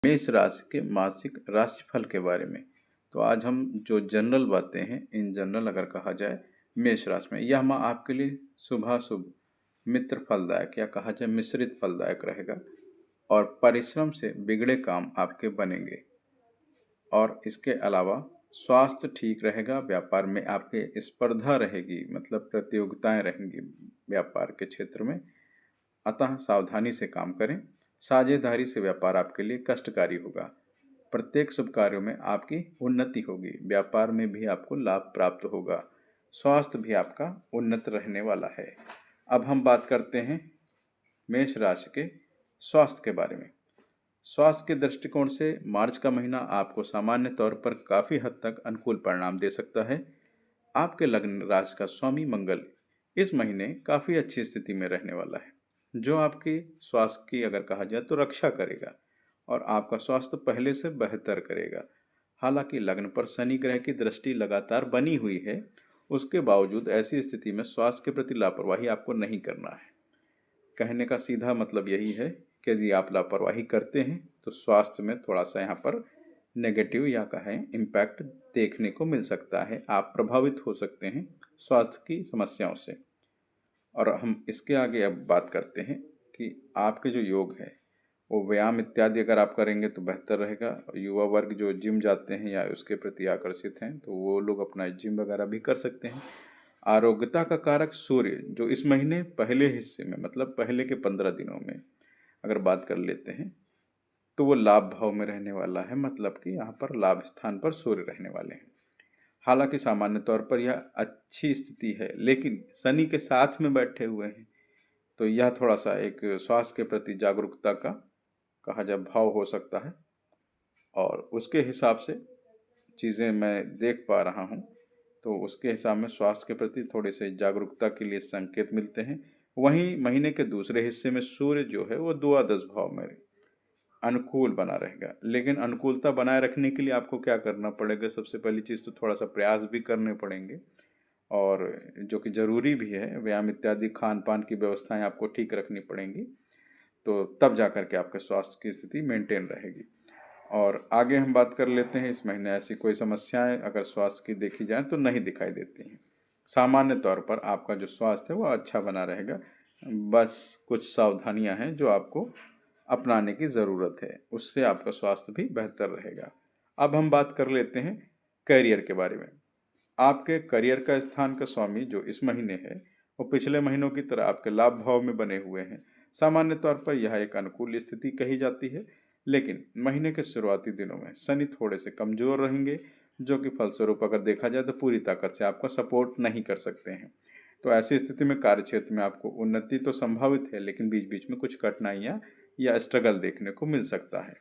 मेष राशि के मासिक राशिफल के बारे में। तो आज हम जो जनरल बातें हैं, इन जनरल अगर कहा जाए मेष राशि में, यह माह आपके लिए शुभाशुभ मित्र फलदायक या कहा जाए मिश्रित फलदायक रहेगा और परिश्रम से बिगड़े काम आपके बनेंगे। और इसके अलावा स्वास्थ्य ठीक रहेगा, व्यापार में आपके स्पर्धा रहेगी, मतलब प्रतियोगिताएं रहेंगी व्यापार के क्षेत्र में, अतः सावधानी से काम करें। साझेदारी से व्यापार आपके लिए कष्टकारी होगा। प्रत्येक शुभ कार्यों में आपकी उन्नति होगी, व्यापार में भी आपको लाभ प्राप्त होगा। स्वास्थ्य भी आपका उन्नत रहने वाला है। अब हम बात करते हैं मेष राशि के स्वास्थ्य के बारे में। स्वास्थ्य के दृष्टिकोण से मार्च का महीना आपको सामान्य तौर पर काफ़ी हद तक अनुकूल परिणाम दे सकता है। आपके लग्न राशि का स्वामी मंगल इस महीने काफ़ी अच्छी स्थिति में रहने वाला है, जो आपके स्वास्थ्य की अगर कहा जाए तो रक्षा करेगा और आपका स्वास्थ्य पहले से बेहतर करेगा। हालांकि लग्न पर शनि ग्रह की दृष्टि लगातार बनी हुई है, उसके बावजूद ऐसी स्थिति में स्वास्थ्य के प्रति लापरवाही आपको नहीं करना है। कहने का सीधा मतलब यही है कि यदि आप लापरवाही करते हैं तो स्वास्थ्य में थोड़ा सा यहाँ पर नेगेटिव या कहें इम्पैक्ट देखने को मिल सकता है। आप प्रभावित हो सकते हैं स्वास्थ्य की समस्याओं से। और हम इसके आगे अब बात करते हैं कि आपके जो योग है वो व्यायाम इत्यादि अगर आप करेंगे तो बेहतर रहेगा। युवा वर्ग जो जिम जाते हैं या उसके प्रति आकर्षित हैं तो वो लोग अपना जिम वगैरह भी कर सकते हैं। आरोग्यता का कारक सूर्य जो इस महीने पहले हिस्से में, मतलब पहले के 15 दिनों में अगर बात कर लेते हैं तो वो लाभ भाव में रहने वाला है, मतलब कि यहाँ पर लाभ स्थान पर सूर्य रहने वाले हैं। हालांकि सामान्य तौर पर यह अच्छी स्थिति है, लेकिन शनि के साथ में बैठे हुए हैं तो यह थोड़ा सा एक स्वास्थ्य के प्रति जागरूकता का कहा जाए भाव हो सकता है। और उसके हिसाब से चीज़ें मैं देख पा रहा हूँ, तो उसके हिसाब में स्वास्थ्य के प्रति थोड़े से जागरूकता के लिए संकेत मिलते हैं। वहीं महीने के दूसरे हिस्से में सूर्य जो है वो द्वादश भाव में अनुकूल बना रहेगा। लेकिन अनुकूलता बनाए रखने के लिए आपको क्या करना पड़ेगा? सबसे पहली चीज़ तो थोड़ा सा प्रयास भी करने पड़ेंगे, और जो कि ज़रूरी भी है, व्यायाम इत्यादि खान पान की व्यवस्थाएं आपको ठीक रखनी पड़ेंगी, तो तब जा कर के आपके स्वास्थ्य की स्थिति मेंटेन रहेगी। और आगे हम बात कर लेते हैं, इस महीने ऐसी कोई समस्याएं अगर स्वास्थ्य की देखी जाए तो नहीं दिखाई देती हैं। सामान्य तौर पर आपका जो स्वास्थ्य है वो अच्छा बना रहेगा। बस कुछ सावधानियां हैं जो आपको अपनाने की ज़रूरत है, उससे आपका स्वास्थ्य भी बेहतर रहेगा। अब हम बात कर लेते हैं करियर के बारे में। आपके करियर का स्थान का स्वामी जो इस महीने है वो पिछले महीनों की तरह आपके लाभ भाव में बने हुए हैं। सामान्य तौर पर यह एक अनुकूल स्थिति कही जाती है, लेकिन महीने के शुरुआती दिनों में शनि थोड़े से कमजोर रहेंगे, जो कि फलस्वरूप अगर देखा जाए तो पूरी ताकत से आपका सपोर्ट नहीं कर सकते हैं। तो ऐसी स्थिति में कार्य क्षेत्र में आपको उन्नति तो संभावित है, लेकिन बीच बीच में कुछ कठिनाइयाँ या स्ट्रगल देखने को मिल सकता है।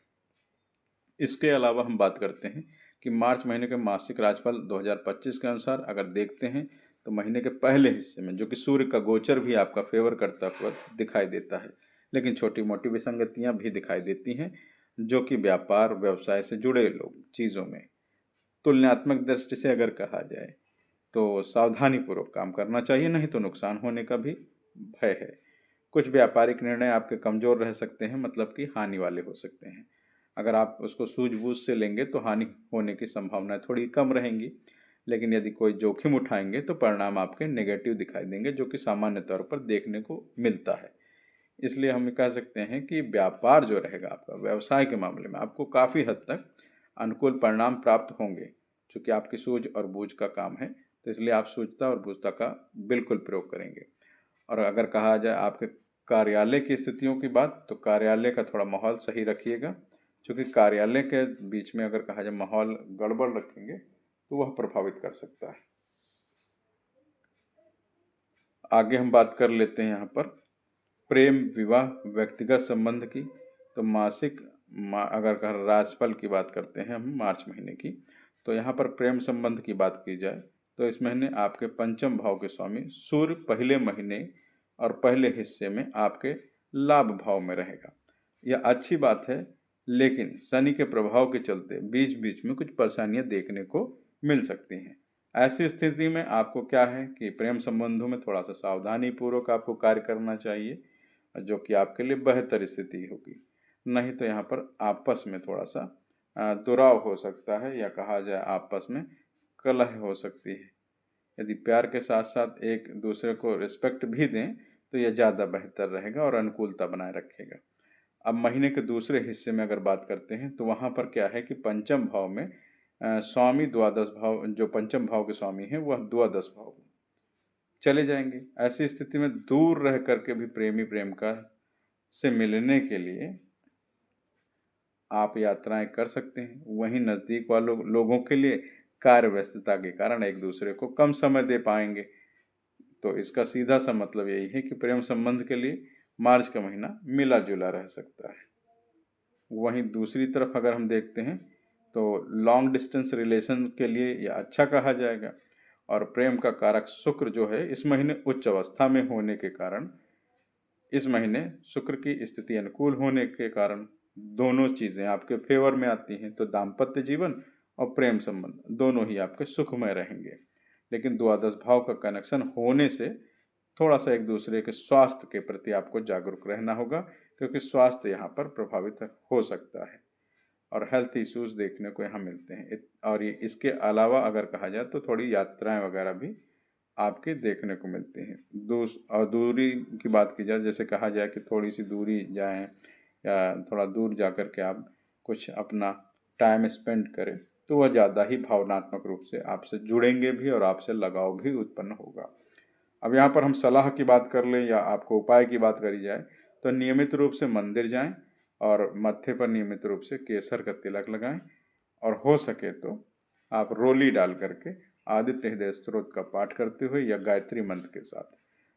इसके अलावा हम बात करते हैं कि मार्च महीने के मासिक राशिफल 2025 के अनुसार अगर देखते हैं तो महीने के पहले हिस्से में जो कि सूर्य का गोचर भी आपका फेवर करता हुआ दिखाई देता है, लेकिन छोटी मोटी विसंगतियां भी दिखाई देती हैं, जो कि व्यापार व्यवसाय से जुड़े लोग चीज़ों में तुलनात्मक दृष्टि से अगर कहा जाए तो सावधानी पूर्वक काम करना चाहिए, नहीं तो नुकसान होने का भी भय है। कुछ व्यापारिक निर्णय आपके कमज़ोर रह सकते हैं, मतलब कि हानि वाले हो सकते हैं। अगर आप उसको सूझबूझ से लेंगे तो हानि होने की संभावनाएं थोड़ी कम रहेंगी, लेकिन यदि कोई जोखिम उठाएंगे तो परिणाम आपके नेगेटिव दिखाई देंगे, जो कि सामान्य तौर पर देखने को मिलता है। इसलिए हम कह सकते हैं कि व्यापार जो रहेगा आपका, व्यवसाय के मामले में आपको काफ़ी हद तक अनुकूल परिणाम प्राप्त होंगे, चूँकि आपकी सूझ और बूझ का काम है, तो इसलिए आप सूझता और बूझता का बिल्कुल प्रयोग करेंगे। और अगर कहा जाए आपके कार्यालय की स्थितियों की बात, तो कार्यालय का थोड़ा माहौल सही रखिएगा, क्योंकि कार्यालय के बीच में अगर कहा जाए माहौल गड़बड़ रखेंगे तो वह प्रभावित कर सकता है। आगे हम बात कर लेते हैं यहाँ पर प्रेम विवाह व्यक्तिगत संबंध की। तो मासिक अगर राशिफल की बात करते हैं हम मार्च महीने की, तो यहाँ पर प्रेम संबंध की बात की जाए तो इस महीने आपके पंचम भाव के स्वामी सूर्य पहले महीने और पहले हिस्से में आपके लाभ भाव में रहेगा। यह अच्छी बात है, लेकिन शनि के प्रभाव के चलते बीच बीच में कुछ परेशानियां देखने को मिल सकती हैं। ऐसी स्थिति में आपको क्या है कि प्रेम संबंधों में थोड़ा सा सावधानी पूर्वक आपको कार्य करना चाहिए, जो कि आपके लिए बेहतर स्थिति होगी। नहीं तो यहाँ पर आपस में थोड़ा सा दुराव हो सकता है, या कहा जाए आपस में कलह हो सकती है। यदि प्यार के साथ साथ एक दूसरे को रिस्पेक्ट भी दें तो यह ज़्यादा बेहतर रहेगा और अनुकूलता बनाए रखेगा। अब महीने के दूसरे हिस्से में अगर बात करते हैं तो वहाँ पर क्या है कि पंचम भाव में स्वामी द्वादश भाव, जो पंचम भाव के स्वामी हैं वह द्वादश भाव में चले जाएंगे। ऐसी स्थिति में दूर रह करके भी प्रेमी प्रेमिका से मिलने के लिए आप यात्राएं कर सकते हैं। वहीं नज़दीक वालों लोगों के लिए कार्य व्यस्तता के कारण एक दूसरे को कम समय दे पाएंगे। तो इसका सीधा सा मतलब यही है कि प्रेम संबंध के लिए मार्च का महीना मिला जुला रह सकता है। वहीं दूसरी तरफ अगर हम देखते हैं तो लॉन्ग डिस्टेंस रिलेशन के लिए यह अच्छा कहा जाएगा। और प्रेम का कारक शुक्र जो है इस महीने उच्च अवस्था में होने के कारण, इस महीने शुक्र की स्थिति अनुकूल होने के कारण दोनों चीज़ें आपके फेवर में आती हैं। तो दाम्पत्य जीवन और प्रेम संबंध दोनों ही आपके सुखमय रहेंगे। लेकिन द्वादश भाव का कनेक्शन होने से थोड़ा सा एक दूसरे के स्वास्थ्य के प्रति आपको जागरूक रहना होगा, क्योंकि स्वास्थ्य यहाँ पर प्रभावित हो सकता है और हेल्थ इश्यूज देखने को यहाँ मिलते हैं। और ये इसके अलावा अगर कहा जाए तो थोड़ी यात्राएं वगैरह भी आपके देखने को मिलती हैं। और दूरी की बात की जाए, जैसे कहा जाए कि थोड़ी सी दूरी जाएं या थोड़ा दूर जा कर के आप कुछ अपना टाइम स्पेंड करें तो वह ज़्यादा ही भावनात्मक रूप से आपसे जुड़ेंगे भी और आपसे लगाव भी उत्पन्न होगा। अब यहाँ पर हम सलाह की बात कर लें या आपको उपाय की बात करी जाए तो नियमित रूप से मंदिर जाएं और मत्थे पर नियमित रूप से केसर का तिलक लगाएं। और हो सके तो आप रोली डाल करके आदित्य हृदय स्तोत्र का पाठ करते हुए या गायत्री मंत्र के साथ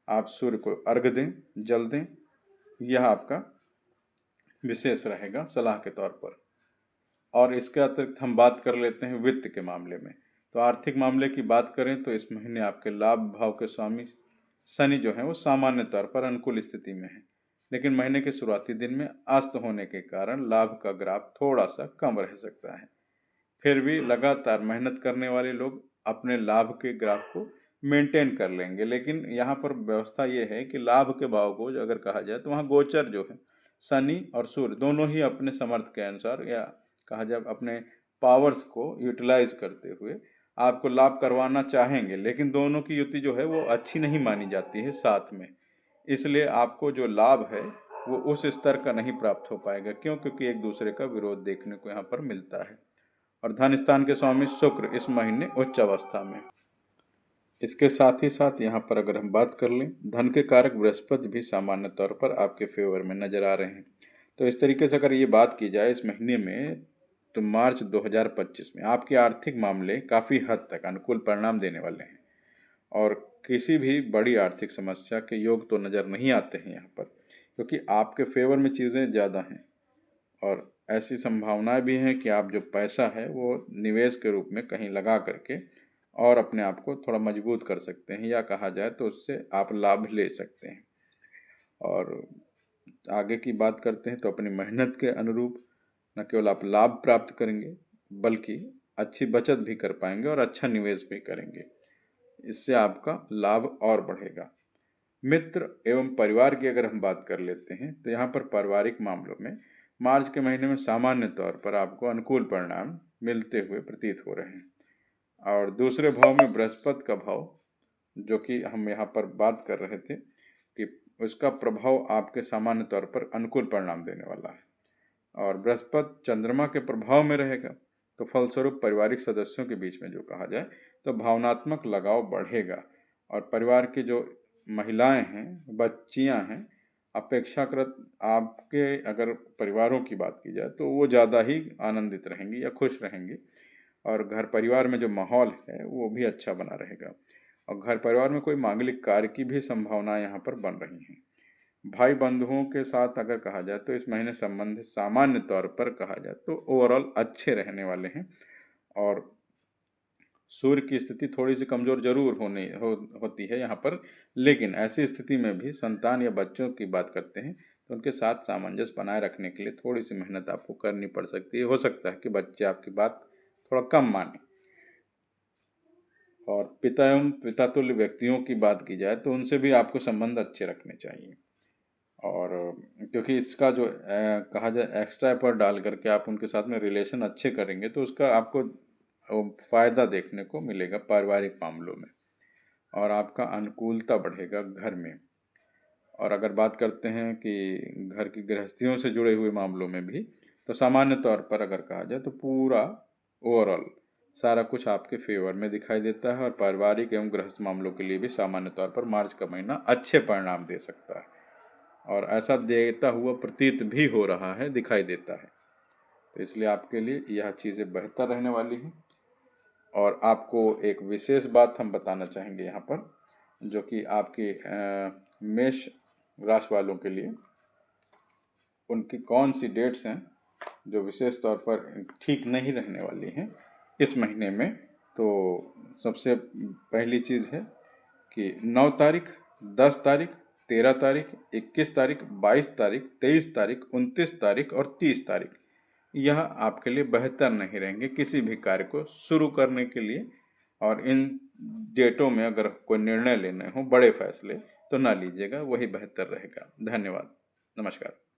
आप सूर्य को अर्घ दें, जल दें। यह आपका विशेष रहेगा सलाह के तौर पर। और इसके अतिरिक्त हम बात कर लेते हैं वित्त के मामले में। तो आर्थिक मामले की बात करें तो इस महीने आपके लाभ भाव के स्वामी शनि जो है वो सामान्य तौर पर अनुकूल स्थिति में है, लेकिन महीने के शुरुआती दिन में अस्त होने के कारण लाभ का ग्राफ थोड़ा सा कम रह सकता है। फिर भी लगातार मेहनत करने वाले लोग अपने लाभ के ग्राफ को मेंटेन कर लेंगे। लेकिन यहाँ पर व्यवस्था ये है कि लाभ के भाव को अगर कहा जाए तो वहाँ गोचर जो है शनि और सूर्य दोनों ही अपने समर्थ के अनुसार या कहा जाए अपने पावर्स को यूटिलाइज करते हुए आपको लाभ करवाना चाहेंगे, लेकिन दोनों की युति जो है वो अच्छी नहीं मानी जाती है साथ में। इसलिए आपको जो लाभ है वो उस स्तर का नहीं प्राप्त हो पाएगा। क्यों? क्योंकि एक दूसरे का विरोध देखने को यहाँ पर मिलता है। और धन स्थान के स्वामी शुक्र इस महीने उच्च अवस्था में। इसके साथ ही साथ यहाँ पर अगर हम बात कर लें, धन के कारक बृहस्पति भी सामान्य तौर पर आपके फेवर में नजर आ रहे हैं। तो इस तरीके से अगर ये बात की जाए इस महीने में, तो मार्च 2025 में आपके आर्थिक मामले काफ़ी हद तक अनुकूल परिणाम देने वाले हैं और किसी भी बड़ी आर्थिक समस्या के योग तो नज़र नहीं आते हैं यहाँ पर, क्योंकि आपके फेवर में चीज़ें ज़्यादा हैं। और ऐसी संभावनाएं भी हैं कि आप जो पैसा है वो निवेश के रूप में कहीं लगा करके और अपने आप को थोड़ा मजबूत कर सकते हैं, या कहा जाए तो उससे आप लाभ ले सकते हैं। और आगे की बात करते हैं तो अपनी मेहनत के अनुरूप न केवल आप लाभ प्राप्त करेंगे बल्कि अच्छी बचत भी कर पाएंगे और अच्छा निवेश भी करेंगे। इससे आपका लाभ और बढ़ेगा। मित्र एवं परिवार की अगर हम बात कर लेते हैं तो यहाँ पर पारिवारिक मामलों में मार्च के महीने में सामान्य तौर पर आपको अनुकूल परिणाम मिलते हुए प्रतीत हो रहे हैं। और दूसरे भाव में बृहस्पति का भाव, जो कि हम यहाँ पर बात कर रहे थे कि उसका प्रभाव आपके सामान्य तौर पर अनुकूल परिणाम देने वाला है और बृहस्पति चंद्रमा के प्रभाव में रहेगा। तो फलस्वरूप पारिवारिक सदस्यों के बीच में जो कहा जाए तो भावनात्मक लगाव बढ़ेगा और परिवार की जो महिलाएं हैं, बच्चियां हैं, अपेक्षाकृत आपके अगर परिवारों की बात की जाए तो वो ज़्यादा ही आनंदित रहेंगी या खुश रहेंगी और घर परिवार में जो माहौल है वो भी अच्छा बना रहेगा। और घर परिवार में कोई मांगलिक कार्य की भी संभावना यहाँ पर बन रही हैं। भाई बंधुओं के साथ अगर कहा जाए तो इस महीने संबंध सामान्य तौर पर कहा जाए तो ओवरऑल अच्छे रहने वाले हैं। और सूर्य की स्थिति थोड़ी सी कमज़ोर जरूर होती है यहाँ पर, लेकिन ऐसी स्थिति में भी संतान या बच्चों की बात करते हैं तो उनके साथ सामंजस्य बनाए रखने के लिए थोड़ी सी मेहनत आपको करनी पड़ सकती है। हो सकता है कि बच्चे आपकी बात थोड़ा कम माने। और पिता एवं पितातुल्य व्यक्तियों की बात की जाए तो उनसे भी आपको संबंध अच्छे रखने चाहिए। और क्योंकि इसका जो कहा जाए एक्स्ट्रा एफर्ट डाल करके आप उनके साथ में रिलेशन अच्छे करेंगे तो उसका आपको फ़ायदा देखने को मिलेगा पारिवारिक मामलों में, और आपका अनुकूलता बढ़ेगा घर में। और अगर बात करते हैं कि घर की गृहस्थियों से जुड़े हुए मामलों में भी, तो सामान्य तौर पर अगर कहा जाए तो पूरा ओवरऑल सारा कुछ आपके फेवर में दिखाई देता है, और पारिवारिक एवं गृहस्थ मामलों के लिए भी सामान्य तौर पर मार्च का महीना अच्छे परिणाम दे सकता है, और ऐसा देता हुआ प्रतीत भी हो रहा है, दिखाई देता है। तो इसलिए आपके लिए यह चीज़ें बेहतर रहने वाली हैं। और आपको एक विशेष बात हम बताना चाहेंगे यहाँ पर, जो कि आपकी मेष राशि वालों के लिए उनकी कौन सी डेट्स हैं जो विशेष तौर पर ठीक नहीं रहने वाली हैं इस महीने में। तो सबसे पहली चीज़ है कि 9 तारीख, 10 तारीख, 13 तारीख, 21 तारीख, 22 तारीख, 23 तारीख, 29 तारीख और 30 तारीख, यह आपके लिए बेहतर नहीं रहेंगे किसी भी कार्य को शुरू करने के लिए। और इन डेटों में अगर कोई निर्णय लेने हो, बड़े फैसले, तो ना लीजिएगा, वही बेहतर रहेगा। धन्यवाद। नमस्कार।